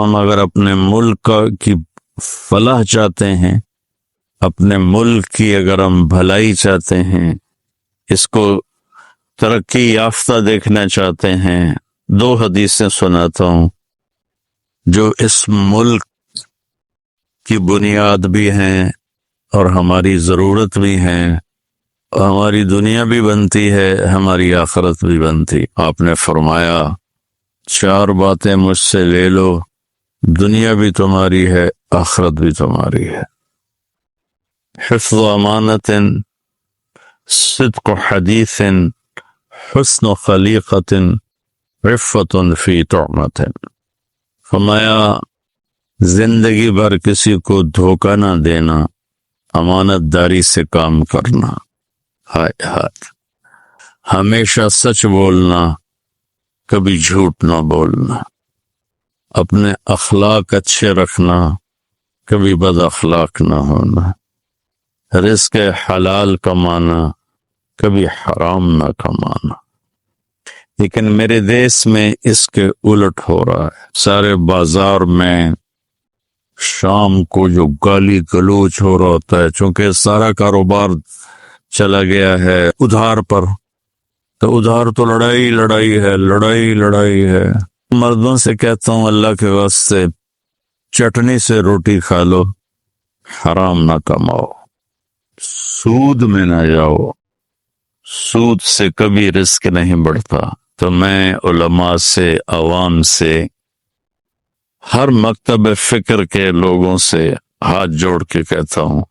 ہم اگر اپنے ملک کی فلاح چاہتے ہیں، اپنے ملک کی اگر ہم بھلائی چاہتے ہیں، اس کو ترقی یافتہ دیکھنا چاہتے ہیں، دو حدیثیں سناتا ہوں جو اس ملک کی بنیاد بھی ہیں اور ہماری ضرورت بھی ہیں، اور ہماری دنیا بھی بنتی ہے، ہماری آخرت بھی بنتی۔ آپ نے فرمایا 4 باتیں مجھ سے لے لو، دنیا بھی تمہاری ہے، آخرت بھی تمہاری ہے۔ حفظ امانت، صدق حدیث، حسن خلیقت، عفت فی طعمت۔ فرمایا زندگی بھر کسی کو دھوکہ نہ دینا، امانت داری سے کام کرنا، ہائے ہاتھ، ہمیشہ سچ بولنا، کبھی جھوٹ نہ بولنا، اپنے اخلاق اچھے رکھنا، کبھی بد اخلاق نہ ہونا، رزق حلال کمانا، کبھی حرام نہ کمانا۔ لیکن میرے دیس میں اس کے الٹ ہو رہا ہے۔ سارے بازار میں شام کو جو گالی گلوچ ہو رہا ہوتا ہے، چونکہ سارا کاروبار چلا گیا ہے ادھار پر، تو ادھار تو لڑائی لڑائی ہے، لڑائی لڑائی ہے۔ مردوں سے کہتا ہوں اللہ کے واسطے چٹنی سے روٹی کھا لو، حرام نہ کماؤ، سود میں نہ جاؤ، سود سے کبھی رزق نہیں بڑھتا۔ تو میں علماء سے، عوام سے، ہر مکتب فکر کے لوگوں سے ہاتھ جوڑ کے کہتا ہوں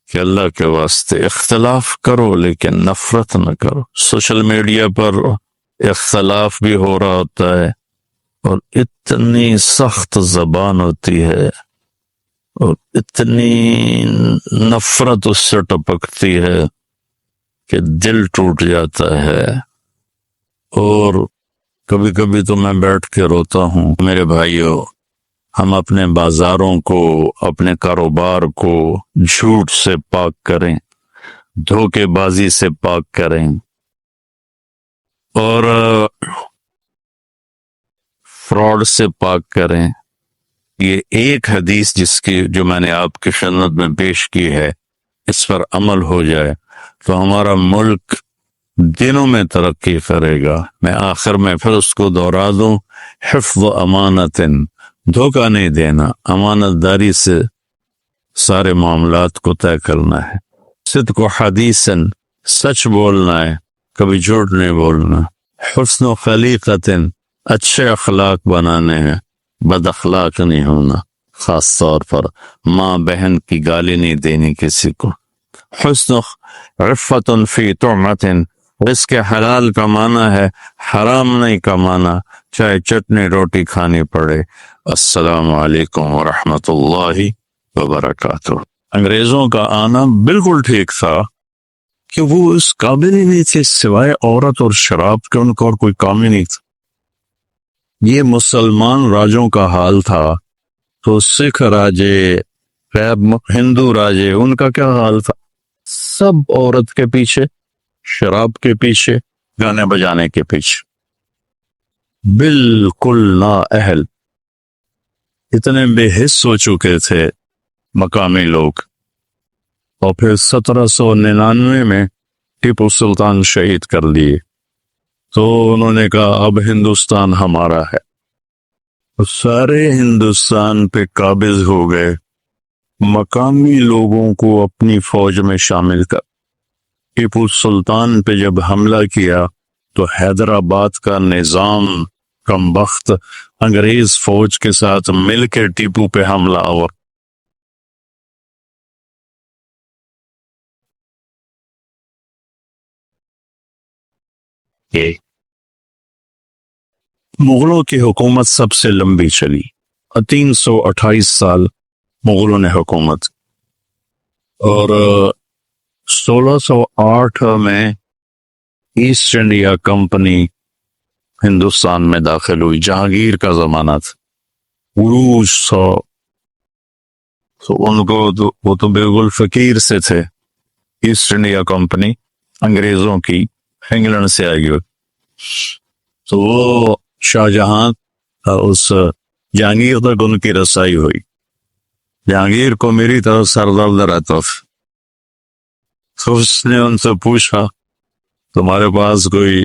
کہ اللہ کے واسطے اختلاف کرو لیکن نفرت نہ کرو۔ سوشل میڈیا پر اختلاف بھی ہو رہا ہوتا ہے اور اتنی سخت زبان ہوتی ہے اور اتنی نفرت اس سے ٹپکتی ہے کہ دل ٹوٹ جاتا ہے، اور کبھی کبھی تو میں بیٹھ کے روتا ہوں۔ میرے بھائیوں، ہم اپنے بازاروں کو، اپنے کاروبار کو جھوٹ سے پاک کریں، دھوکے بازی سے پاک کریں، اور فراڈ سے پاک کریں۔ یہ ایک حدیث جو میں نے آپ کی خدمت میں پیش کی ہے، اس پر عمل ہو جائے تو ہمارا ملک دنوں میں ترقی کرے گا۔ میں آخر میں پھر اس کو دوہرا دوں، حفظ امانت، دھوکہ نہیں دینا، امانت داری سے سارے معاملات کو طے کرنا ہے۔ صدق حدیث، سچ بولنا ہے، کبھی جھوٹ نہیں بولنا۔ حسن خلیقت، اچھے اخلاق بنانے ہیں، بد اخلاق نہیں ہونا، خاص طور پر ماں بہن کی گالی نہیں دینی کسی کو۔ حسن عفت فی طعمت، رزق حلال کمانا ہے، حرام نہیں کمانا، چاہے چٹنی روٹی کھانی پڑے۔ السلام علیکم ورحمۃ اللہ وبرکاتہ۔ انگریزوں کا آنا بالکل ٹھیک تھا کہ وہ اس قابل ہی نہیں تھے، سوائے عورت اور شراب کے ان کو اور کوئی کام ہی نہیں تھا۔ یہ مسلمان راجوں کا حال تھا تو سکھ راجے، ہندو راجے، ان کا کیا حال تھا؟ سب عورت کے پیچھے، شراب کے پیچھے، گانے بجانے کے پیچھے، بالکل نااہل، اتنے بے حس ہو چکے تھے مقامی لوگ۔ اور پھر 1799 میں ٹیپو سلطان شہید کر لیے تو انہوں نے کہا اب ہندوستان ہمارا ہے، سارے ہندوستان پہ قابض ہو گئے، مقامی لوگوں کو اپنی فوج میں شامل کر۔ ٹیپو سلطان پہ جب حملہ کیا تو حیدرآباد کا نظام کم بخت انگریز فوج کے ساتھ مل کے ٹیپو پہ حملہ آور۔ مغلوں کی حکومت سب سے لمبی چلی، 328 سال مغلوں نے حکومت، اور 1608 میں ایسٹ انڈیا کمپنی ہندوستان میں داخل ہوئی، جہانگیر کا زمانہ تھا، عروج تھا، تو ان کو وہ تو بالکل فقیر سے تھے۔ ایسٹ انڈیا کمپنی انگریزوں کی انگلینڈ سے آئی ہوئی، تو وہ شاہ جہاں اس جہانگیر تک ان کی رسائی ہوئی. جہانگیر کو میری طرف سر درد رہتا تھا، تو اس نے ان سے پوچھا تمہارے پاس کوئی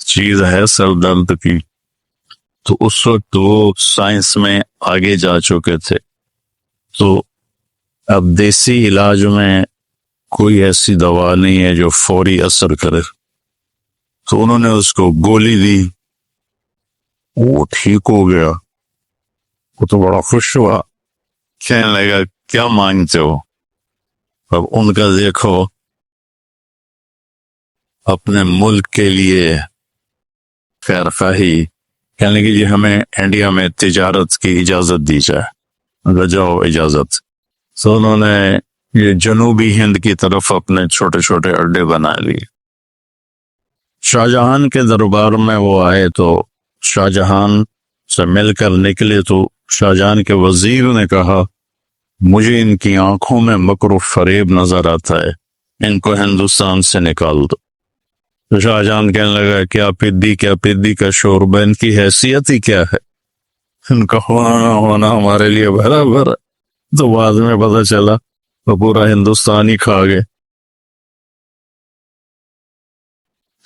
چیز ہے سر درد کی؟ تو اس وقت وہ سائنس میں آگے جا چکے تھے، تو اب دیسی علاج میں کوئی ایسی دوا نہیں ہے جو فوری اثر کرے. تو انہوں نے اس کو گولی دی، وہ ٹھیک ہو گیا. وہ تو بڑا خوش ہوا، کہنے لگا کیا مانگتے ہو؟ اب ان کا دیکھو اپنے ملک کے لیے خیر خواہی، کہنے لگے جی ہمیں انڈیا میں تجارت کی اجازت دی جائے. رجاؤ اجازت. تو انہوں نے یہ جنوبی ہند کی طرف اپنے چھوٹے چھوٹے اڈے بنا لیے. شاہ جہان کے دربار میں وہ آئے تو شاہ جہان سے مل کر نکلے تو شاہ جہان کے وزیر نے کہا مجھے ان کی آنکھوں میں مکر و فریب نظر آتا ہے، ان کو ہندوستان سے نکال دو. تو شاہ جہان کہنے لگا کیا پدی کا شوربہ، ان کی حیثیت ہی کیا ہے، ان کا ہونا نہ ہونا ہمارے لیے برابر ہے. تو بعد میں پتہ چلا وہ پورا ہندوستان ہی کھا گئے.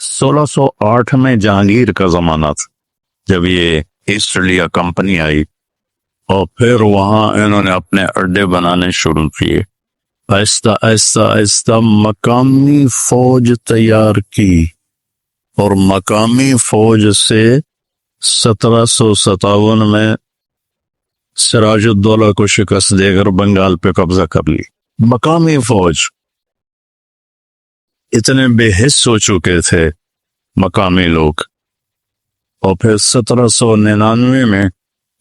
1608 میں جہانگیر کا زمانہ تھا جب یہ ایسٹ انڈیا کمپنی آئی، اور پھر وہاں انہوں نے اپنے اڈے بنانے شروع کیے. آہستہ آہستہ آہستہ مقامی فوج تیار کی، اور مقامی فوج سے 1757 میں سراج الدولہ کو شکست دے کر بنگال پہ قبضہ کر لی. مقامی فوج اتنے بے حس ہو چکے تھے مقامی لوگ. اور پھر 1799 میں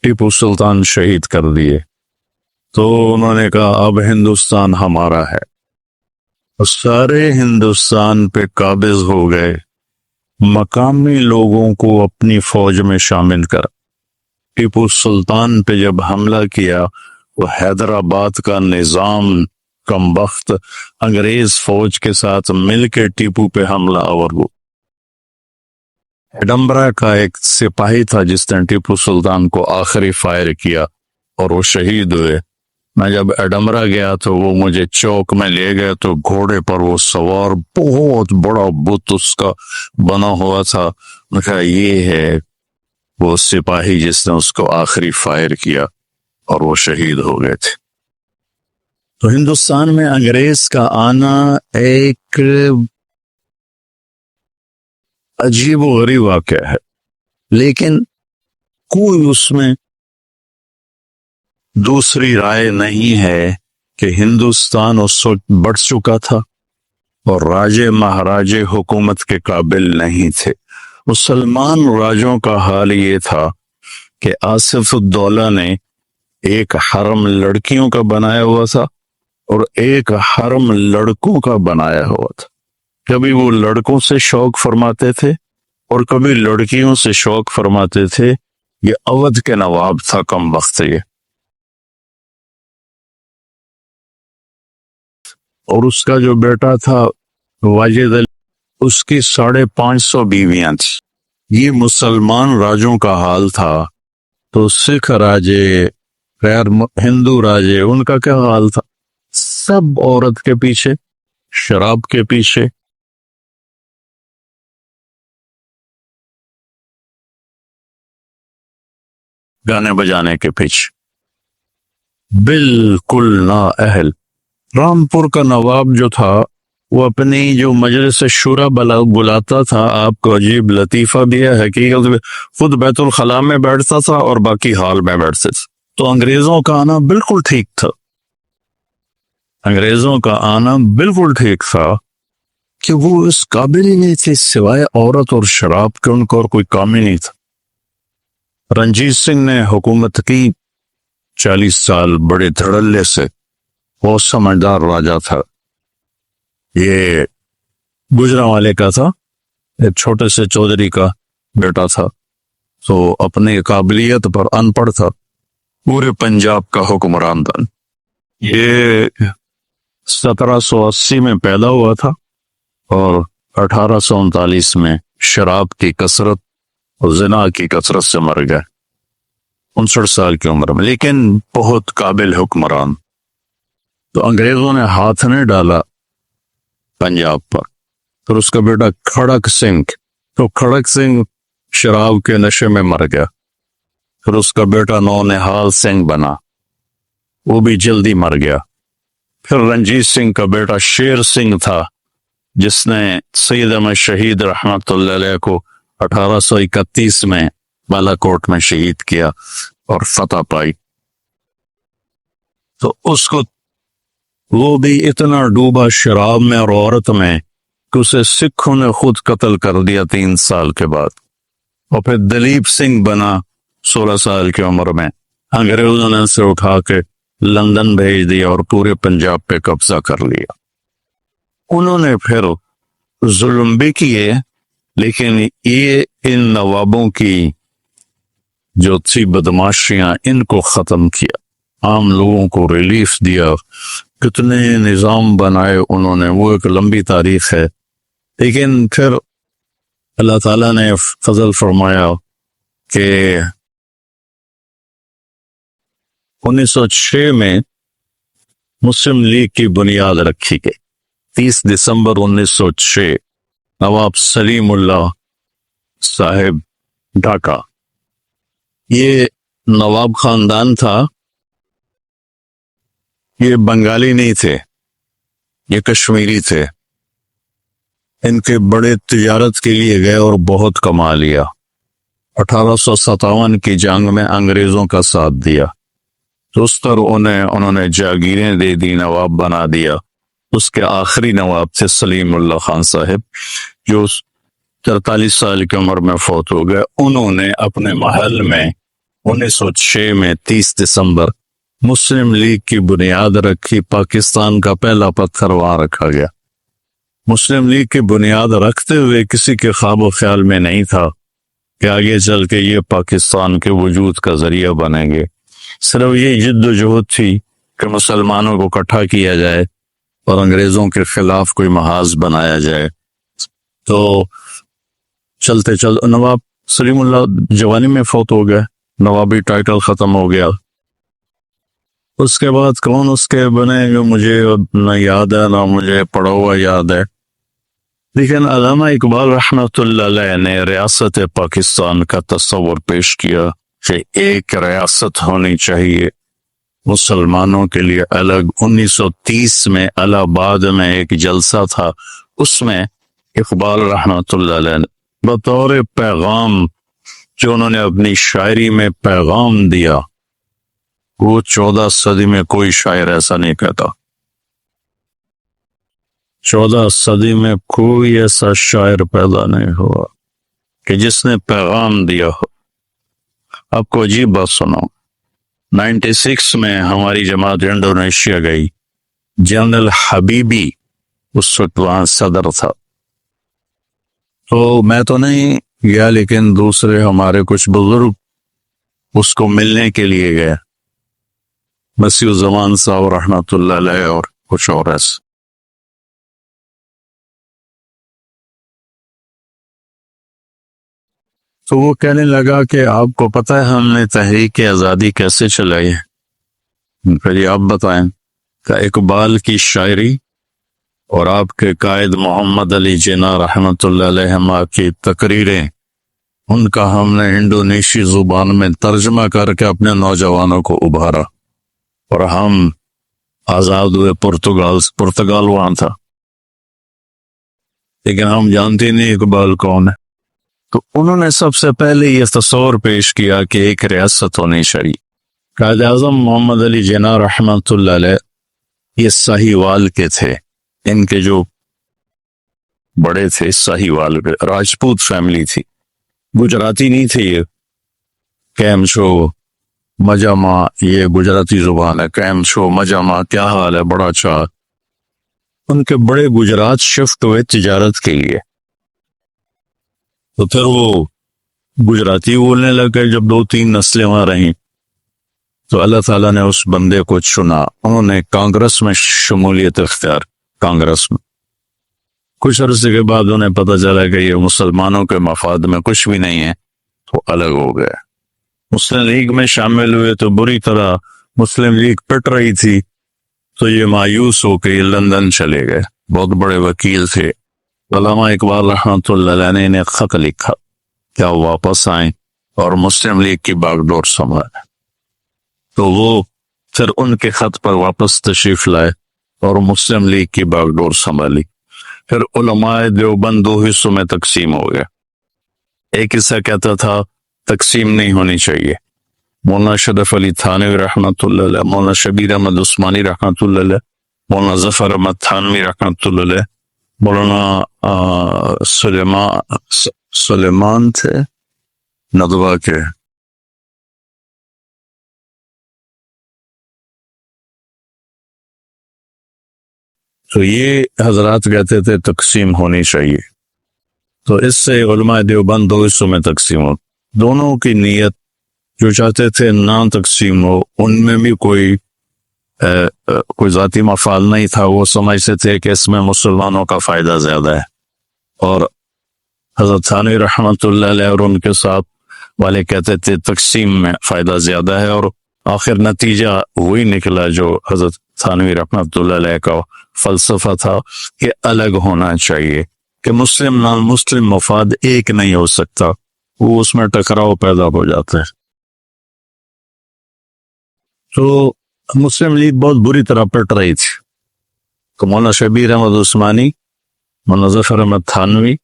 ٹیپو سلطان شہید کر دیے. تو انہوں نے کہا اب ہندوستان ہمارا ہے، اور سارے ہندوستان پہ قابض ہو گئے. مقامی لوگوں کو اپنی فوج میں شامل کر ٹیپو سلطان پہ جب حملہ کیا، وہ حیدرآباد کا نظام کمبخت انگریز فوج کے ساتھ مل کے ٹیپو پہ حملہ آور ہوا. ایڈمبرا کا ایک سپاہی تھا جس نے ٹیپو سلطان کو آخری فائر کیا اور وہ شہید ہوئے. میں جب ایڈمبرا گیا تو وہ مجھے چوک میں لے گئے تو گھوڑے پر وہ سوار بہت بڑا بت اس کا بنا ہوا تھا. میں کہا یہ ہے وہ سپاہی جس نے اس کو آخری فائر کیا اور وہ شہید ہو گئے تھے. تو ہندوستان میں انگریز کا آنا ایک عجیب و غریب واقعہ ہے، لیکن کوئی اس میں دوسری رائے نہیں ہے کہ ہندوستان اس وقت بڑھ چکا تھا اور راجے مہاراجے حکومت کے قابل نہیں تھے. مسلمان راجوں کا حال یہ تھا کہ آصف الدولہ نے ایک حرم لڑکیوں کا بنایا ہوا تھا اور ایک حرم لڑکوں کا بنایا ہوا تھا. کبھی وہ لڑکوں سے شوق فرماتے تھے اور کبھی لڑکیوں سے شوق فرماتے تھے. یہ اودھ کے نواب تھا کم وقت یہ، اور اس کا جو بیٹا تھا واجد علی، اس کی 550 بیویاں تھیں. یہ مسلمان راجوں کا حال تھا. تو سکھ راجے، غیر ہندو راجے، ان کا کیا حال تھا؟ سب عورت کے پیچھے، شراب کے پیچھے. گانے بجانے کے پیچھے، بالکل نا اہل. رامپور کا نواب جو تھا وہ اپنی جو مجلس شورا بلاتا تھا، آپ کو عجیب لطیفہ بھی ہے، حقیقت میں خود بیت الخلاء میں بیٹھتا تھا اور باقی ہال میں بیٹھتے تھے. تو انگریزوں کا آنا بالکل ٹھیک تھا، انگریزوں کا آنا بالکل ٹھیک تھا کہ وہ اس قابل ہی نہیں تھے، سوائے عورت اور شراب کے ان کو اور کوئی کام ہی نہیں تھا. رنجیت سنگھ نے حکومت کی 40 سال بڑے دھڑلے سے، بہت سمجھدار راجا تھا. یہ گجرانوالے کا تھا، ایک چھوٹے سے چودھری کا بیٹا تھا، تو اپنی قابلیت پر ان پڑھ تھا. پورے پنجاب کا حکمران تھا. یہ 1780 میں پیدا ہوا تھا اور 1839 میں شراب کی کثرت اور زنا کی کثرت سے مر گئے. 59 سال کی عمر میں، لیکن بہت قابل حکمران۔ تو انگریزوں نے ہاتھ نہیں ڈالا پنجاب پر۔ پھر اس کا بیٹا کھڑک سنگھ، تو کھڑک سنگھ شراب کے نشے میں مر گیا۔ پھر اس کا بیٹا نونہال سنگھ بنا، وہ بھی جلدی مر گیا۔ پھر رنجیت سنگھ کا بیٹا شیر سنگھ تھا، جس نے سید احمد شہید رحمت اللہ علیہ کو 1831 میں بالا کوٹ میں شہید کیا اور فتح پائی۔ تو اس کو وہ بھی اتنا ڈوبا شراب میں اور عورت میں کہ اسے سکھوں نے خود قتل کر دیا 3 سال کے بعد۔ اور پھر دلیپ سنگھ بنا 16 سال کی عمر میں، انگریزوں نے اسے اٹھا کے لندن بھیج دیا اور پورے پنجاب پہ قبضہ کر لیا۔ انہوں نے پھر ظلم بھی کیے، لیکن یہ ان نوابوں کی جو تھی بدماشیاں، ان کو ختم کیا، عام لوگوں کو ریلیف دیا، کتنے نظام بنائے انہوں نے، وہ ایک لمبی تاریخ ہے۔ لیکن پھر اللہ تعالیٰ نے فضل فرمایا کہ 1906 میں مسلم لیگ کی بنیاد رکھی گئی۔ 30 دسمبر 1906 نواب سلیم اللہ صاحب ڈھاکہ، یہ نواب خاندان تھا، یہ بنگالی نہیں تھے، یہ کشمیری تھے۔ ان کے بڑے تجارت کے لیے گئے اور بہت کما لیا۔ 1857 کی جنگ میں انگریزوں کا ساتھ دیا تو اس پر انہوں نے جاگیریں دے دی، نواب بنا دیا۔ اس کے آخری نواب تھے سلیم اللہ خان صاحب، جو 43 سال کی عمر میں فوت ہو گئے۔ انہوں نے اپنے محل میں 1906 میں 30 دسمبر مسلم لیگ کی بنیاد رکھی۔ پاکستان کا پہلا پتھر وہاں رکھا گیا۔ مسلم لیگ کی بنیاد رکھتے ہوئے کسی کے خواب و خیال میں نہیں تھا کہ آگے چل کے یہ پاکستان کے وجود کا ذریعہ بنیں گے۔ صرف یہ جد و جہد تھی کہ مسلمانوں کو اکٹھا کیا جائے اور انگریزوں کے خلاف کوئی محاذ بنایا جائے۔ تو چلتے نواب سلیم اللہ جوانی میں فوت ہو گئے، نوابی ٹائٹل ختم ہو گیا۔ اس کے بعد کون اس کے بنے جو مجھے نہ یاد ہے نہ مجھے پڑھا ہوا یاد ہے، لیکن علامہ اقبال رحمۃ اللہ علیہ نے ریاست پاکستان کا تصور پیش کیا کہ ایک ریاست ہونی چاہیے مسلمانوں کے لیے الگ۔ 1930 میں الہ آباد میں ایک جلسہ تھا، اس میں اقبال رحمۃ اللہ علیہ نے بطور پیغام جو انہوں نے اپنی شاعری میں پیغام دیا، وہ 14 صدی میں کوئی شاعر ایسا نہیں کہتا۔ 14 صدی میں کوئی ایسا شاعر پیدا نہیں ہوا کہ جس نے پیغام دیا ہو۔ آپ کو عجیب بات سناؤں، 96 میں ہماری جماعت انڈونیشیا گئی، جنرل حبیبی اس وقت وہاں صدر تھا۔ تو میں تو نہیں گیا، لیکن دوسرے ہمارے کچھ بزرگ اس کو ملنے کے لیے گئے، مسیح الزمان صاحب رحمۃ اللہ علیہ اور کچھ اور ایسے۔ تو وہ کہنے لگا کہ آپ کو پتہ ہے ہم نے تحریک آزادی کیسے چلائی ہے؟ پھر آپ بتائیں۔ کہ اقبال کی شاعری اور آپ کے قائد محمد علی جناح رحمۃ اللہ علیہ کی تقریریں، ان کا ہم نے انڈونیشی زبان میں ترجمہ کر کے اپنے نوجوانوں کو ابھارا، اور ہم آزاد ہوئے۔ پرتگال وہاں تھا، لیکن ہم جانتے نہیں اقبال کون ہے۔ تو انہوں نے سب سے پہلے یہ تصور پیش کیا کہ ایک ریاست ہونی چاہیے۔ قائد اعظم محمد علی جناح رحمۃ اللہ علیہ یہ ساہیوال کے تھے، ان کے جو بڑے تھے ساہیوال کے، راجپوت فیملی تھی، گجراتی نہیں تھے یہ۔ کیم چھو مجامہ، یہ گجراتی زبان ہے، کیم چھو مجامہ، کیا حال ہے، بڑا اچھا۔ ان کے بڑے گجرات شفٹ ہوئے تجارت کے لیے، تو پھر وہ گجراتی بولنے لگے۔ جب 2-3 نسلیں وہاں رہیں تو اللہ تعالیٰ نے اس بندے کو چنا، انہوں نے کانگریس میں شمولیت اختیار، کانگریس میں۔ کچھ عرصے کے بعد انہیں پتہ چلا کہ یہ مسلمانوں کے مفاد میں کچھ بھی نہیں ہے، تو الگ ہو گئے۔ مسلم لیگ میں شامل ہوئے تو بری طرح مسلم لیگ پٹ رہی تھی، تو یہ مایوس ہو کے لندن چلے گئے. بہت بڑے وکیل تھے. علامہ اقبال رحمۃ اللہ علیہ نے انہیں خط لکھا کیا واپس آئیں اور مسلم لیگ کی باغ ڈور سنبھالیں. تو وہ پھر ان کے خط پر واپس تشریف لائے اور مسلم لیگ کی باغ ڈور سنبھالی. پھر علماء دیوبند دو حصوں میں تقسیم ہو گیا. ایک حصہ کہتا تھا تقسیم نہیں ہونی چاہیے. مولانا شرف علی تھانوی رحمۃ اللہ علیہ، مولانا شبیر احمد عثمانی رحمۃ اللہ علیہ، مولانا ظفر احمد تھانوی رحمۃ اللہ علیہ، مولانا سلیمان تھے ندوہ کے، تو یہ حضرات کہتے تھے تقسیم ہونی چاہیے. تو اس سے علماء دیوبند دو حصوں میں تقسیم ہو. دونوں کی نیت جو چاہتے تھے نہ تقسیم ہو، ان میں بھی کوئی ذاتی مفاد نہیں تھا. وہ سمجھتے تھے کہ اس میں مسلمانوں کا فائدہ زیادہ ہے، اور حضرت ثانوی رحمۃ اللہ علیہ اور ان کے ساتھ والے کہتے تھے تقسیم میں فائدہ زیادہ ہے. اور آخر نتیجہ وہی نکلا جو حضرت ثانوی رحمۃ اللہ علیہ کا فلسفہ تھا کہ الگ ہونا چاہیے، کہ مسلم نان مسلم مفاد ایک نہیں ہو سکتا، وہ اس میں ٹکراؤ پیدا ہو جاتا ہے. تو مسلم لیگ بہت بری طرح پٹ رہی تھی. تو مولانا شبیر احمد عثمانی، مولانا ظفر احمد تھانوی،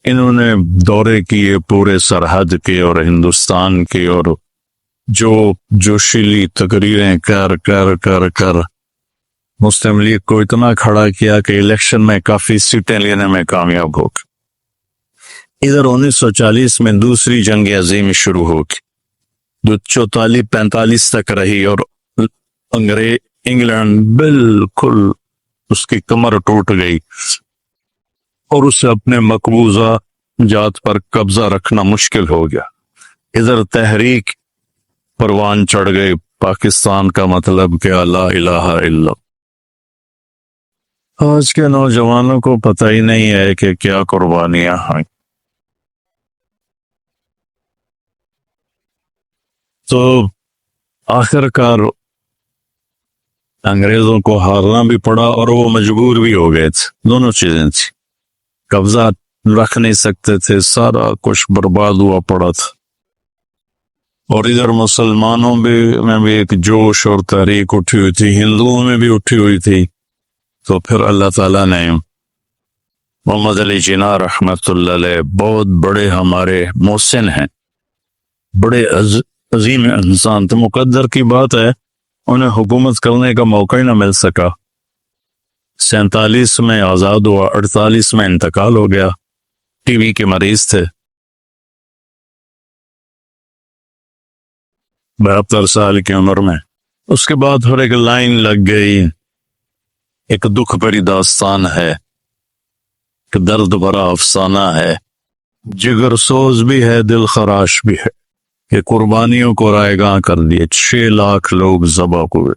انہوں نے دورے کیے پورے سرحد کے اور ہندوستان کے، اور جو جوشیلی تقریریں کر کر کر کر مسلم لیگ کو اتنا کھڑا کیا کہ الیکشن میں کافی سیٹیں لینے میں کامیاب ہو گئی. ادھر 1940 میں دوسری جنگ عظیم شروع ہو گئی جو 44-45 تک رہی، اور انگلینڈ بالکل اس کی کمر ٹوٹ گئی اور اسے اپنے مقبوضہ جات پر قبضہ رکھنا مشکل ہو گیا. ادھر تحریک پروان چڑھ گئی، پاکستان کا مطلب کیا، لا الہ الا اللہ. آج کے نوجوانوں کو پتہ ہی نہیں ہے کہ کیا قربانیاں ہیں. تو آخر کار انگریزوں کو ہارنا بھی پڑا اور وہ مجبور بھی ہو گئے تھے. دونوں چیزیں تھی، قبضہ رکھ نہیں سکتے تھے، سارا کچھ برباد ہوا پڑا تھا. اور ادھر مسلمانوں میں بھی ایک جوش اور تحریک اٹھی ہوئی تھی، ہندوؤں میں بھی اٹھی ہوئی تھی. تو پھر اللہ تعالیٰ نے محمد علی جناح رحمۃ اللہ علیہ، بہت بڑے ہمارے محسن ہیں، بڑے عظیم انسان تو مقدر کی بات ہے انہیں حکومت کرنے کا موقع ہی نہ مل سکا. 47 میں آزاد ہوا، 48 میں انتقال ہو گیا. ٹی وی کے مریض تھے، 72 سال کی عمر میں. اس کے بعد پھر ایک لائن لگ گئی، ایک دکھ بھری داستان ہے، ایک درد بھرا افسانہ ہے، جگر سوز بھی ہے، دل خراش بھی ہے، کہ قربانیوں کو رائے گاں کر دیے، 6 لاکھ لوگ ذبح ہوئے.